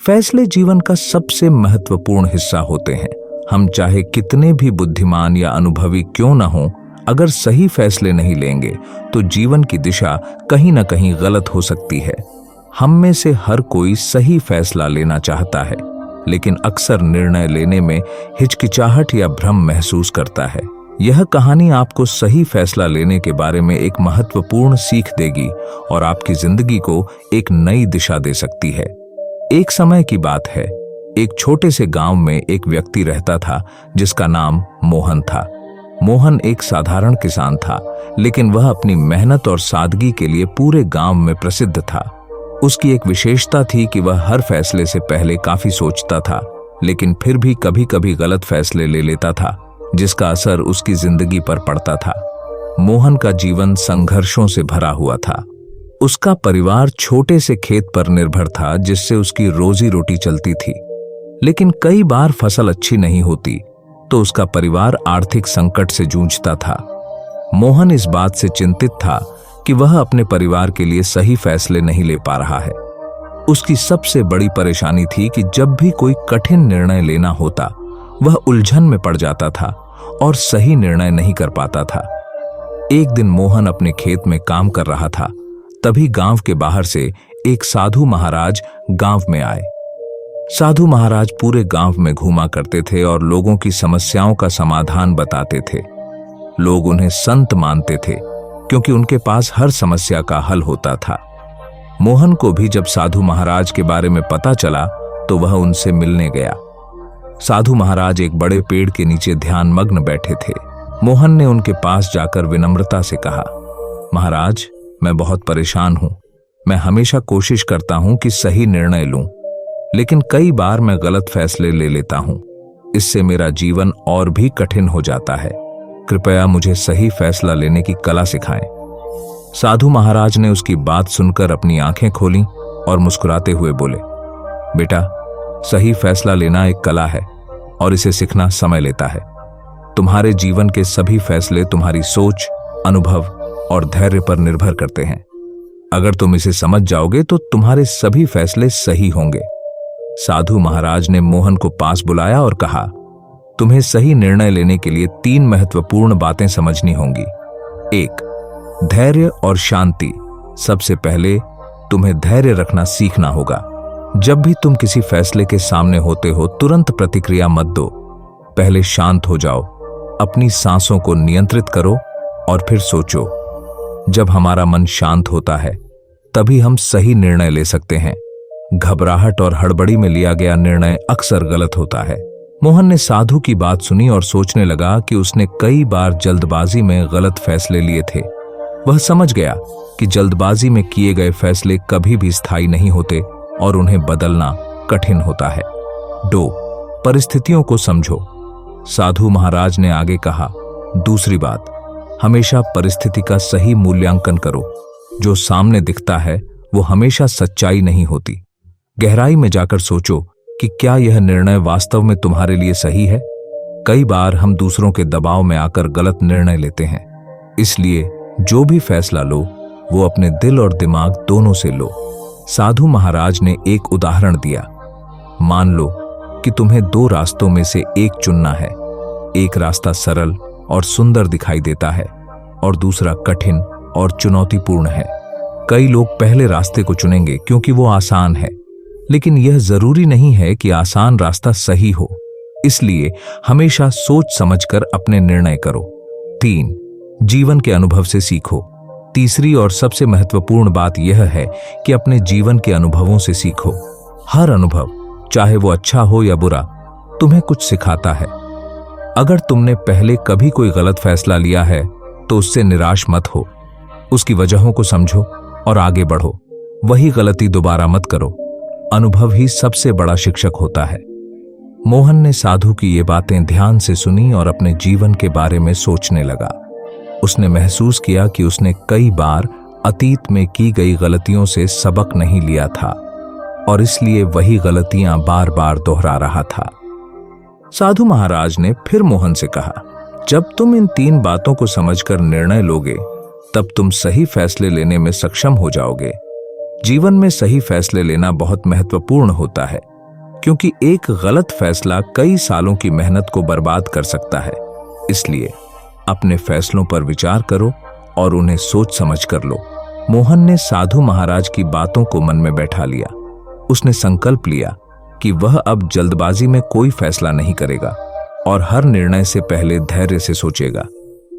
फैसले जीवन का सबसे महत्वपूर्ण हिस्सा होते हैं। हम चाहे कितने भी बुद्धिमान या अनुभवी क्यों न हों, अगर सही फैसले नहीं लेंगे तो जीवन की दिशा कहीं न कहीं गलत हो सकती है। हम में से हर कोई सही फैसला लेना चाहता है, लेकिन अक्सर निर्णय लेने में हिचकिचाहट या भ्रम महसूस करता है। यह कहानी आपको सही फैसला लेने के बारे में एक महत्वपूर्ण सीख देगी और आपकी जिंदगी को एक नई दिशा दे सकती है। एक समय की बात है, एक छोटे से गांव में एक व्यक्ति रहता था जिसका नाम मोहन था। मोहन एक साधारण किसान था, लेकिन वह अपनी मेहनत और सादगी के लिए पूरे गांव में प्रसिद्ध था। उसकी एक विशेषता थी कि वह हर फैसले से पहले काफी सोचता था, लेकिन फिर भी कभी कभी गलत फैसले ले लेता था, जिसका असर उसकी जिंदगी पर पड़ता था। मोहन का जीवन संघर्षों से भरा हुआ था। उसका परिवार छोटे से खेत पर निर्भर था, जिससे उसकी रोजी रोटी चलती थी। लेकिन कई बार फसल अच्छी नहीं होती तो उसका परिवार आर्थिक संकट से जूझता था। मोहन इस बात से चिंतित था कि वह अपने परिवार के लिए सही फैसले नहीं ले पा रहा है। उसकी सबसे बड़ी परेशानी थी कि जब भी कोई कठिन निर्णय लेना होता, वह उलझन में पड़ जाता था और सही निर्णय नहीं कर पाता था। एक दिन मोहन अपने खेत में काम कर रहा था, तभी गांव के बाहर से एक साधु महाराज गांव में आए। साधु महाराज पूरे गांव में घूमा करते थे और लोगों की समस्याओं का समाधान बताते थे। लोग उन्हें संत मानते थे, क्योंकि उनके पास हर समस्या का हल होता था। मोहन को भी जब साधु महाराज के बारे में पता चला तो वह उनसे मिलने गया। साधु महाराज एक बड़े पेड़ के नीचे ध्यान मग्न बैठे थे। मोहन ने उनके पास जाकर विनम्रता से कहा, महाराज, मैं बहुत परेशान हूं। मैं हमेशा कोशिश करता हूं कि सही निर्णय लूं, लेकिन कई बार मैं गलत फैसले ले लेता हूं। इससे मेरा जीवन और भी कठिन हो जाता है। कृपया मुझे सही फैसला लेने की कला सिखाएं। साधु महाराज ने उसकी बात सुनकर अपनी आंखें खोलीं और मुस्कुराते हुए बोले, बेटा, सही फैसला लेना एक कला है और इसे सीखना समय लेता है। तुम्हारे जीवन के सभी फैसले तुम्हारी सोच, अनुभव और धैर्य पर निर्भर करते हैं। अगर तुम इसे समझ जाओगे तो तुम्हारे सभी फैसले सही होंगे। साधु महाराज ने मोहन को पास बुलाया और कहा, तुम्हें सही निर्णय लेने के लिए 3 महत्वपूर्ण बातें समझनी होंगी। 1, धैर्य और शांति। सबसे पहले तुम्हें धैर्य रखना सीखना होगा। जब भी तुम किसी फैसले के सामने होते हो, तुरंत प्रतिक्रिया मत दो। पहले शांत हो जाओ, अपनी सांसों को नियंत्रित करो और फिर सोचो। जब हमारा मन शांत होता है, तभी हम सही निर्णय ले सकते हैं। घबराहट और हड़बड़ी में लिया गया निर्णय अक्सर गलत होता है। मोहन ने साधु की बात सुनी और सोचने लगा कि उसने कई बार जल्दबाजी में गलत फैसले लिए थे। वह समझ गया कि जल्दबाजी में किए गए फैसले कभी भी स्थायी नहीं होते और उन्हें बदलना कठिन होता है। 2, परिस्थितियों को समझो। साधु महाराज ने आगे कहा, दूसरी बात, हमेशा परिस्थिति का सही मूल्यांकन करो। जो सामने दिखता है वो हमेशा सच्चाई नहीं होती। गहराई में जाकर सोचो कि क्या यह निर्णय वास्तव में तुम्हारे लिए सही है। कई बार हम दूसरों के दबाव में आकर गलत निर्णय लेते हैं। इसलिए जो भी फैसला लो, वो अपने दिल और दिमाग दोनों से लो। साधु महाराज ने एक उदाहरण दिया। मान लो कि तुम्हें 2 रास्तों में से एक चुनना है। एक रास्ता सरल और सुंदर दिखाई देता है और दूसरा कठिन और चुनौतीपूर्ण है। कई लोग पहले रास्ते को चुनेंगे क्योंकि वो आसान है, लेकिन यह जरूरी नहीं है कि आसान रास्ता सही हो। इसलिए हमेशा सोच समझकर अपने निर्णय करो। 3, जीवन के अनुभव से सीखो। तीसरी और सबसे महत्वपूर्ण बात यह है कि अपने जीवन के अनुभवों से सीखो। हर अनुभव, चाहे वो अच्छा हो या बुरा, तुम्हें कुछ सिखाता है। अगर तुमने पहले कभी कोई गलत फैसला लिया है तो उससे निराश मत हो। उसकी वजहों को समझो और आगे बढ़ो। वही गलती दोबारा मत करो। अनुभव ही सबसे बड़ा शिक्षक होता है। मोहन ने साधु की ये बातें ध्यान से सुनी और अपने जीवन के बारे में सोचने लगा। उसने महसूस किया कि उसने कई बार अतीत में की गई गलतियों से सबक नहीं लिया था और इसलिए वही गलतियां बार बार दोहरा रहा था। साधु महाराज ने फिर मोहन से कहा, जब तुम इन 3 बातों को समझकर निर्णय लोगे, तब तुम सही फैसले लेने में सक्षम हो जाओगे। जीवन में सही फैसले लेना बहुत महत्वपूर्ण होता है, क्योंकि एक गलत फैसला कई सालों की मेहनत को बर्बाद कर सकता है। इसलिए अपने फैसलों पर विचार करो और उन्हें सोच समझ कर लो। मोहन ने साधु महाराज की बातों को मन में बैठा लिया। उसने संकल्प लिया कि वह अब जल्दबाजी में कोई फैसला नहीं करेगा और हर निर्णय से पहले धैर्य से सोचेगा,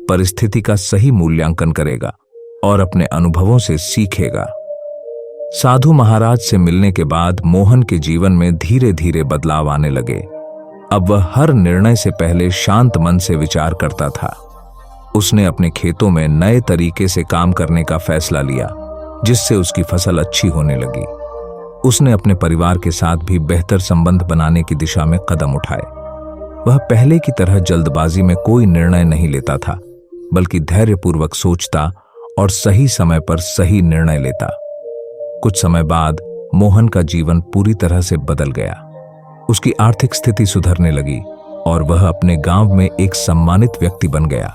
परिस्थिति का सही मूल्यांकन करेगा और अपने अनुभवों से सीखेगा। साधु महाराज से मिलने के बाद मोहन के जीवन में धीरे धीरे बदलाव आने लगे। अब वह हर निर्णय से पहले शांत मन से विचार करता था। उसने अपने खेतों में नए तरीके से काम करने का फैसला लिया, जिससे उसकी फसल अच्छी होने लगी। उसने अपने परिवार के साथ भी बेहतर संबंध बनाने की दिशा में कदम उठाए। वह पहले की तरह जल्दबाजी में कोई निर्णय नहीं लेता था, बल्कि धैर्यपूर्वक सोचता और सही समय पर सही निर्णय लेता। कुछ समय बाद मोहन का जीवन पूरी तरह से बदल गया। उसकी आर्थिक स्थिति सुधरने लगी और वह अपने गांव में एक सम्मानित व्यक्ति बन गया।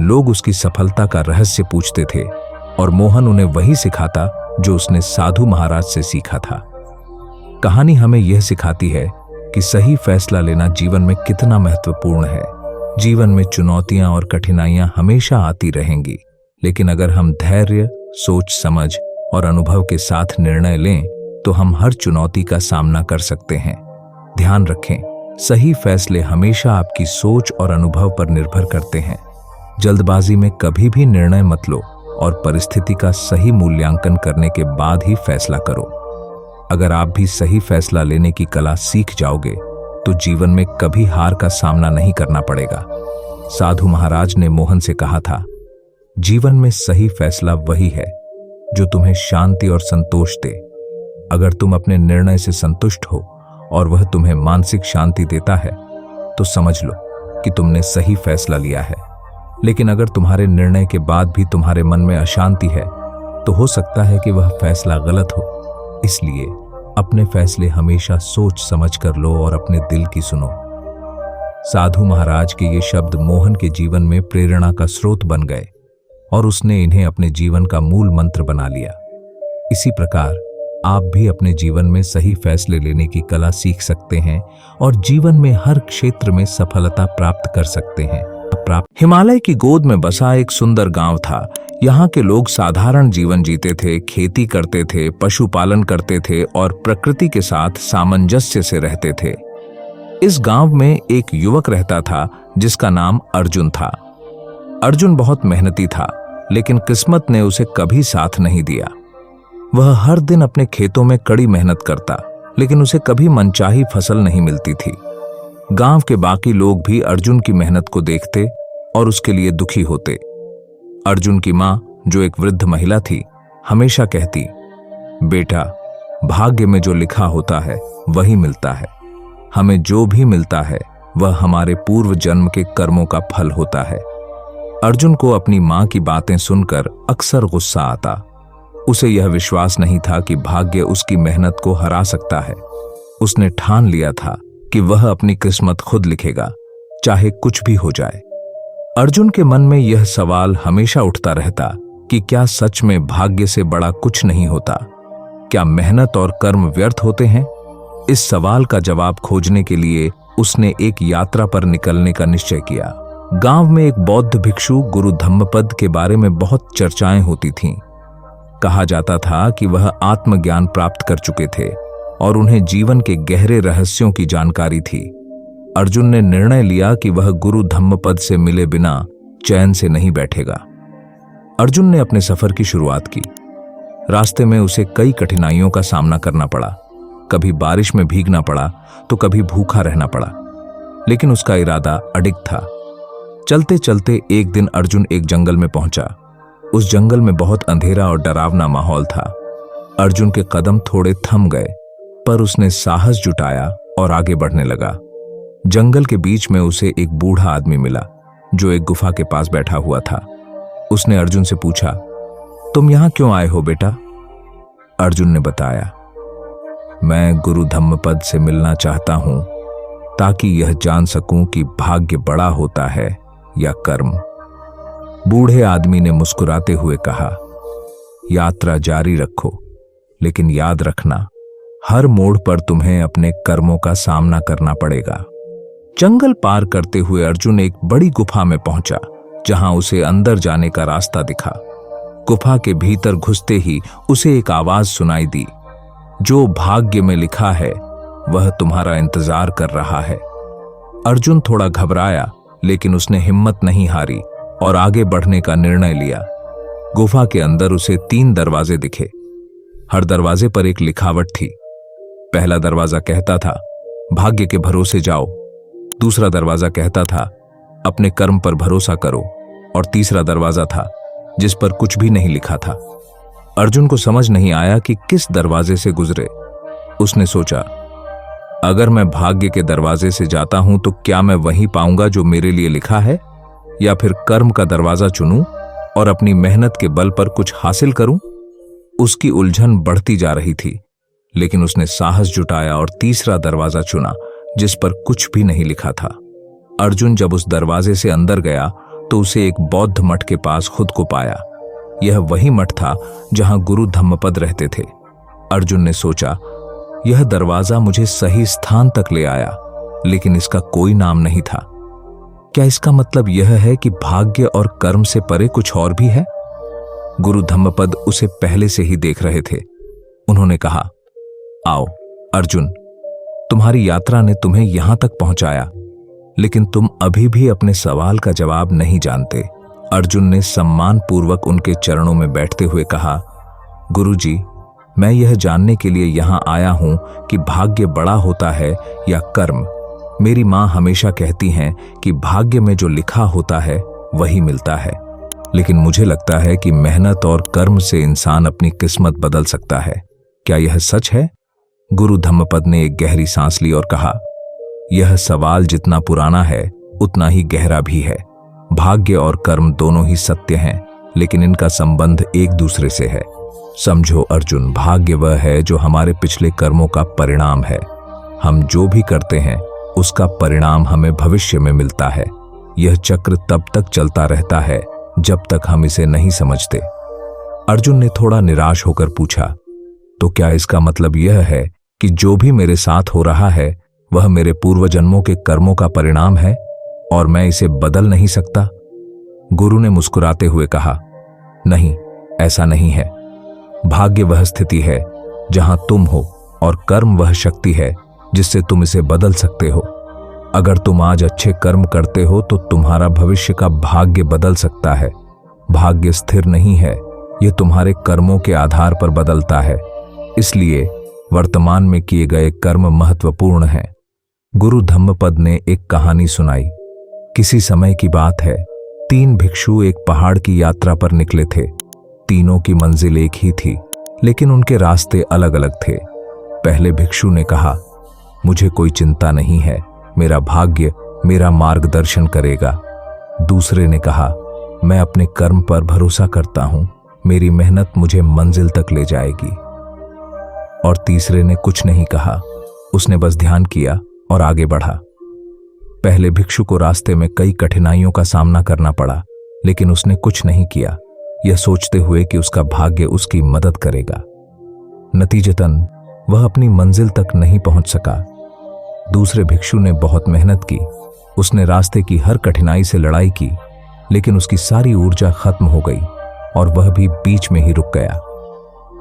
लोग उसकी सफलता का रहस्य पूछते थे और मोहन उन्हें वही सिखाता जो उसने साधु महाराज से सीखा था। कहानी हमें यह सिखाती है कि सही फैसला लेना जीवन में कितना महत्वपूर्ण है। जीवन में चुनौतियां और कठिनाइयां हमेशा आती रहेंगी, लेकिन अगर हम धैर्य, सोच समझ और अनुभव के साथ निर्णय लें तो हम हर चुनौती का सामना कर सकते हैं। ध्यान रखें, सही फैसले हमेशा आपकी सोच और अनुभव पर निर्भर करते हैं। जल्दबाजी में कभी भी निर्णय मत लो और परिस्थिति का सही मूल्यांकन करने के बाद ही फैसला करो। अगर आप भी सही फैसला लेने की कला सीख जाओगे तो जीवन में कभी हार का सामना नहीं करना पड़ेगा। साधु महाराज ने मोहन से कहा था, जीवन में सही फैसला वही है जो तुम्हें शांति और संतोष दे। अगर तुम अपने निर्णय से संतुष्ट हो और वह तुम्हें मानसिक शांति देता है तो समझ लो कि तुमने सही फैसला लिया है। लेकिन अगर तुम्हारे निर्णय के बाद भी तुम्हारे मन में अशांति है तो हो सकता है कि वह फैसला गलत हो। इसलिए अपने फैसले हमेशा सोच समझ कर लो और अपने दिल की सुनो। साधु महाराज के ये शब्द मोहन के जीवन में प्रेरणा का स्रोत बन गए और उसने इन्हें अपने जीवन का मूल मंत्र बना लिया। इसी प्रकार आप भी अपने जीवन में सही फैसले लेने की कला सीख सकते हैं और जीवन में हर क्षेत्र में सफलता प्राप्त कर सकते हैं। हिमालय की गोद में बसा एक सुंदर गांव था। यहाँ के लोग साधारण जीवन जीते थे, खेती करते थे, पशुपालन करते थे और प्रकृति के साथ सामंजस्य से रहते थे। इस गांव में एक युवक रहता था जिसका नाम अर्जुन था। अर्जुन बहुत मेहनती था, लेकिन किस्मत ने उसे कभी साथ नहीं दिया। वह हर दिन अपने खेतों में कड़ी मेहनत करता, लेकिन उसे कभी मनचाही फसल नहीं मिलती थी। गांव के बाकी लोग भी अर्जुन की मेहनत को देखते और उसके लिए दुखी होते। अर्जुन की मां, जो एक वृद्ध महिला थी, हमेशा कहती, बेटा, भाग्य में जो लिखा होता है वही मिलता है। हमें जो भी मिलता है वह हमारे पूर्व जन्म के कर्मों का फल होता है। अर्जुन को अपनी मां की बातें सुनकर अक्सर गुस्सा आता। उसे यह विश्वास नहीं था कि भाग्य उसकी मेहनत को हरा सकता है। उसने ठान लिया था कि वह अपनी किस्मत खुद लिखेगा, चाहे कुछ भी हो जाए। अर्जुन के मन में यह सवाल हमेशा उठता रहता कि क्या सच में भाग्य से बड़ा कुछ नहीं होता? क्या मेहनत और कर्म व्यर्थ होते हैं? इस सवाल का जवाब खोजने के लिए उसने एक यात्रा पर निकलने का निश्चय किया। गांव में एक बौद्ध भिक्षु गुरु धम्मपद के बारे में बहुत चर्चाएं होती थीं। कहा जाता था कि वह आत्मज्ञान प्राप्त कर चुके थे और उन्हें जीवन के गहरे रहस्यों की जानकारी थी। अर्जुन ने निर्णय लिया कि वह गुरु धम्मपद से मिले बिना चैन से नहीं बैठेगा। अर्जुन ने अपने सफर की शुरुआत की। रास्ते में उसे कई कठिनाइयों का सामना करना पड़ा। कभी बारिश में भीगना पड़ा तो कभी भूखा रहना पड़ा, लेकिन उसका इरादा अडिग था। चलते चलते एक दिन अर्जुन एक जंगल में पहुंचा। उस जंगल में बहुत अंधेरा और डरावना माहौल था। अर्जुन के कदम थोड़े थम गए, पर उसने साहस जुटाया और आगे बढ़ने लगा। जंगल के बीच में उसे एक बूढ़ा आदमी मिला जो एक गुफा के पास बैठा हुआ था। उसने अर्जुन से पूछा, तुम यहां क्यों आए हो बेटा? अर्जुन ने बताया, मैं गुरु धम्मपद से मिलना चाहता हूं ताकि यह जान सकूं कि भाग्य बड़ा होता है या कर्म। बूढ़े आदमी ने मुस्कुराते हुए कहा, यात्रा जारी रखो, लेकिन याद रखना, हर मोड़ पर तुम्हें अपने कर्मों का सामना करना पड़ेगा। जंगल पार करते हुए अर्जुन एक बड़ी गुफा में पहुंचा, जहां उसे अंदर जाने का रास्ता दिखा। गुफा के भीतर घुसते ही उसे एक आवाज सुनाई दी, जो भाग्य में लिखा है वह तुम्हारा इंतजार कर रहा है। अर्जुन थोड़ा घबराया, लेकिन उसने हिम्मत नहीं हारी और आगे बढ़ने का निर्णय लिया। गुफा के अंदर उसे 3 दरवाजे दिखे। हर दरवाजे पर एक लिखावट थी। पहला दरवाजा कहता था, भाग्य के भरोसे जाओ। दूसरा दरवाजा कहता था, अपने कर्म पर भरोसा करो। और तीसरा दरवाजा था, जिस पर कुछ भी नहीं लिखा था। अर्जुन को समझ नहीं आया कि किस दरवाजे से गुजरे। उसने सोचा, अगर मैं भाग्य के दरवाजे से जाता हूं तो क्या मैं वही पाऊंगा जो मेरे लिए लिखा है, या फिर कर्म का दरवाजा चुनूं और अपनी मेहनत के बल पर कुछ हासिल करूं? उसकी उलझन बढ़ती जा रही थी, लेकिन उसने साहस जुटाया और तीसरा दरवाजा चुना, जिस पर कुछ भी नहीं लिखा था। अर्जुन जब उस दरवाजे से अंदर गया तो उसे एक बौद्ध मठ के पास खुद को पाया। यह वही मठ था जहां गुरु धम्मपद रहते थे। अर्जुन ने सोचा, यह दरवाजा मुझे सही स्थान तक ले आया, लेकिन इसका कोई नाम नहीं था। क्या इसका मतलब यह है कि भाग्य और कर्म से परे कुछ और भी है? गुरु धम्मपद उसे पहले से ही देख रहे थे। उन्होंने कहा, आओ अर्जुन, तुम्हारी यात्रा ने तुम्हें यहां तक पहुंचाया, लेकिन तुम अभी भी अपने सवाल का जवाब नहीं जानते। अर्जुन ने सम्मान पूर्वक उनके चरणों में बैठते हुए कहा, गुरुजी, मैं यह जानने के लिए यहां आया हूं कि भाग्य बड़ा होता है या कर्म। मेरी मां हमेशा कहती हैं कि भाग्य में जो लिखा होता है वही मिलता है, लेकिन मुझे लगता है कि मेहनत और कर्म से इंसान अपनी किस्मत बदल सकता है। क्या यह सच है? गुरु धम्मपद ने एक गहरी सांस ली और कहा, यह सवाल जितना पुराना है उतना ही गहरा भी है। भाग्य और कर्म दोनों ही सत्य हैं, लेकिन इनका संबंध एक दूसरे से है। समझो अर्जुन, भाग्य वह है जो हमारे पिछले कर्मों का परिणाम है। हम जो भी करते हैं उसका परिणाम हमें भविष्य में मिलता है। यह चक्र तब तक चलता रहता है जब तक हम इसे नहीं समझते। अर्जुन ने थोड़ा निराश होकर पूछा, तो क्या इसका मतलब यह है कि जो भी मेरे साथ हो रहा है वह मेरे पूर्व जन्मों के कर्मों का परिणाम है और मैं इसे बदल नहीं सकता? गुरु ने मुस्कुराते हुए कहा, नहीं, ऐसा नहीं है। भाग्य वह स्थिति है जहां तुम हो और कर्म वह शक्ति है जिससे तुम इसे बदल सकते हो। अगर तुम आज अच्छे कर्म करते हो तो तुम्हारा भविष्य का भाग्य बदल सकता है। भाग्य स्थिर नहीं है, यह तुम्हारे कर्मों के आधार पर बदलता है। इसलिए वर्तमान में किए गए कर्म महत्वपूर्ण हैं। गुरु धम्मपद ने एक कहानी सुनाई। किसी समय की बात है, 3 भिक्षु एक पहाड़ की यात्रा पर निकले थे। तीनों की मंजिल एक ही थी, लेकिन उनके रास्ते अलग अलग थे। पहले भिक्षु ने कहा, मुझे कोई चिंता नहीं है, मेरा भाग्य मेरा मार्गदर्शन करेगा। दूसरे ने कहा, मैं अपने कर्म पर भरोसा करता हूं, मेरी मेहनत मुझे मंजिल तक ले जाएगी। और तीसरे ने कुछ नहीं कहा, उसने बस ध्यान किया और आगे बढ़ा। पहले भिक्षु को रास्ते में कई कठिनाइयों का सामना करना पड़ा, लेकिन उसने कुछ नहीं किया, यह सोचते हुए कि उसका भाग्य उसकी मदद करेगा। नतीजतन वह अपनी मंजिल तक नहीं पहुंच सका। दूसरे भिक्षु ने बहुत मेहनत की, उसने रास्ते की हर कठिनाई से लड़ाई की, लेकिन उसकी सारी ऊर्जा खत्म हो गई और वह भी बीच में ही रुक गया।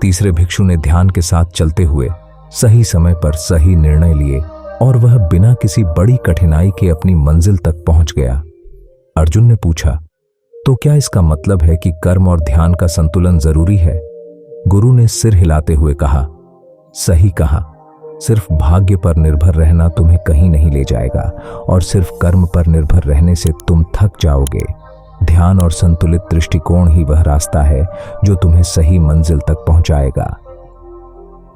तीसरे भिक्षु ने ध्यान के साथ चलते हुए सही समय पर सही निर्णय लिए और वह बिना किसी बड़ी कठिनाई के अपनी मंजिल तक पहुंच गया। अर्जुन ने पूछा, तो क्या इसका मतलब है कि कर्म और ध्यान का संतुलन जरूरी है? गुरु ने सिर हिलाते हुए कहा, सही कहा। सिर्फ भाग्य पर निर्भर रहना तुम्हें कहीं नहीं ले जाएगा और सिर्फ कर्म पर निर्भर रहने से तुम थक जाओगे। ध्यान और संतुलित दृष्टिकोण ही वह रास्ता है जो तुम्हें सही मंजिल तक पहुंचाएगा।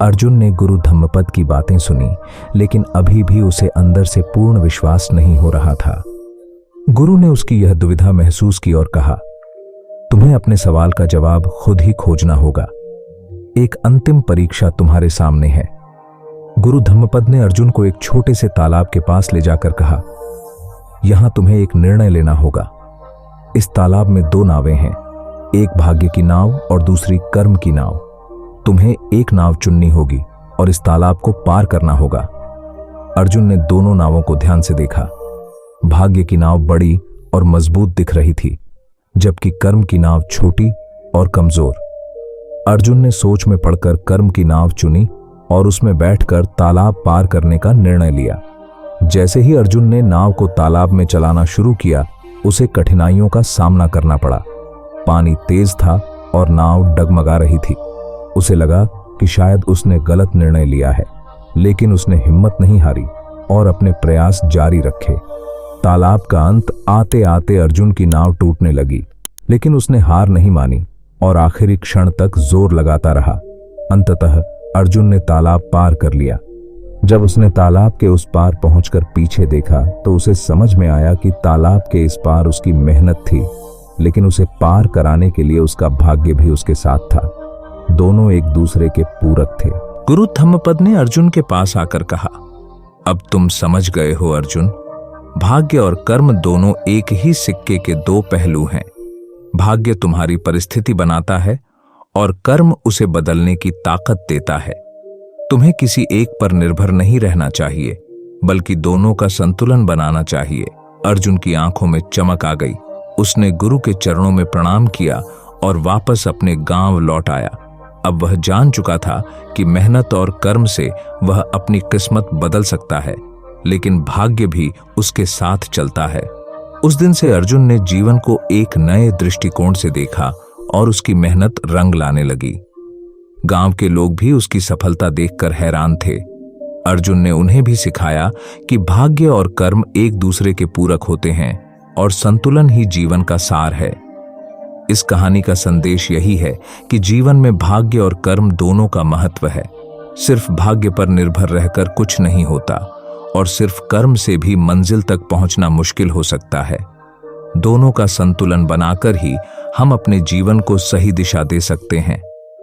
अर्जुन ने गुरु धम्मपद की बातें सुनी, लेकिन अभी भी उसे अंदर से पूर्ण विश्वास नहीं हो रहा था। गुरु ने उसकी यह दुविधा महसूस की और कहा, तुम्हें अपने सवाल का जवाब खुद ही खोजना होगा। एक अंतिम परीक्षा तुम्हारे सामने है। गुरु धम्मपद ने अर्जुन को एक छोटे से तालाब के पास ले जाकर कहा, यहां तुम्हें एक निर्णय लेना होगा। इस तालाब में 2 नावें हैं, एक भाग्य की नाव और दूसरी कर्म की नाव। तुम्हें एक नाव चुननी होगी और इस तालाब को पार करना होगा। अर्जुन ने दोनों नावों को ध्यान से देखा। भाग्य की नाव बड़ी और मजबूत दिख रही थी, जबकि कर्म की नाव छोटी और कमजोर। अर्जुन ने सोच में पड़कर कर्म की नाव चुनी और उसमें बैठकर तालाब पार करने का निर्णय लिया। जैसे ही अर्जुन ने नाव को तालाब में चलाना शुरू किया, उसे कठिनाइयों का सामना करना पड़ा। पानी तेज था और नाव डगमगा रही थी। उसे लगा कि शायद उसने गलत निर्णय लिया है, लेकिन उसने हिम्मत नहीं हारी और अपने प्रयास जारी रखे। तालाब का अंत आते आते अर्जुन की नाव टूटने लगी, लेकिन उसने हार नहीं मानी और आखिरी क्षण तक जोर लगाता रहा। अंततः अर्जुन ने तालाब पार कर लिया। जब उसने तालाब के उस पार पहुंचकर पीछे देखा तो उसे समझ में आया कि तालाब के इस पार उसकी मेहनत थी, लेकिन उसे पार कराने के लिए उसका भाग्य भी उसके साथ था। दोनों एक दूसरे के पूरक थे। गुरु धम्मपद ने अर्जुन के पास आकर कहा, अब तुम समझ गए हो अर्जुन, भाग्य और कर्म दोनों एक ही सिक्के के दो पहलू हैं। भाग्य तुम्हारी परिस्थिति बनाता है और कर्म उसे बदलने की ताकत देता है। तुम्हें किसी एक पर निर्भर नहीं रहना चाहिए, बल्कि दोनों का संतुलन बनाना चाहिए। अर्जुन की आंखों में चमक आ गई। उसने गुरु के चरणों में प्रणाम किया और वापस अपने गांव लौट आया। अब वह जान चुका था कि मेहनत और कर्म से वह अपनी किस्मत बदल सकता है, लेकिन भाग्य भी उसके साथ चलता है। उस दिन से अर्जुन ने जीवन को एक नए दृष्टिकोण से देखा और उसकी मेहनत रंग लाने लगी। गांव के लोग भी उसकी सफलता देखकर हैरान थे। अर्जुन ने उन्हें भी सिखाया कि भाग्य और कर्म एक दूसरे के पूरक होते हैं और संतुलन ही जीवन का सार है। इस कहानी का संदेश यही है कि जीवन में भाग्य और कर्म दोनों का महत्व है। सिर्फ भाग्य पर निर्भर रहकर कुछ नहीं होता और सिर्फ कर्म से भी मंजिल तक पहुंचना मुश्किल हो सकता है। दोनों का संतुलन बनाकर ही हम अपने जीवन को सही दिशा दे सकते हैं।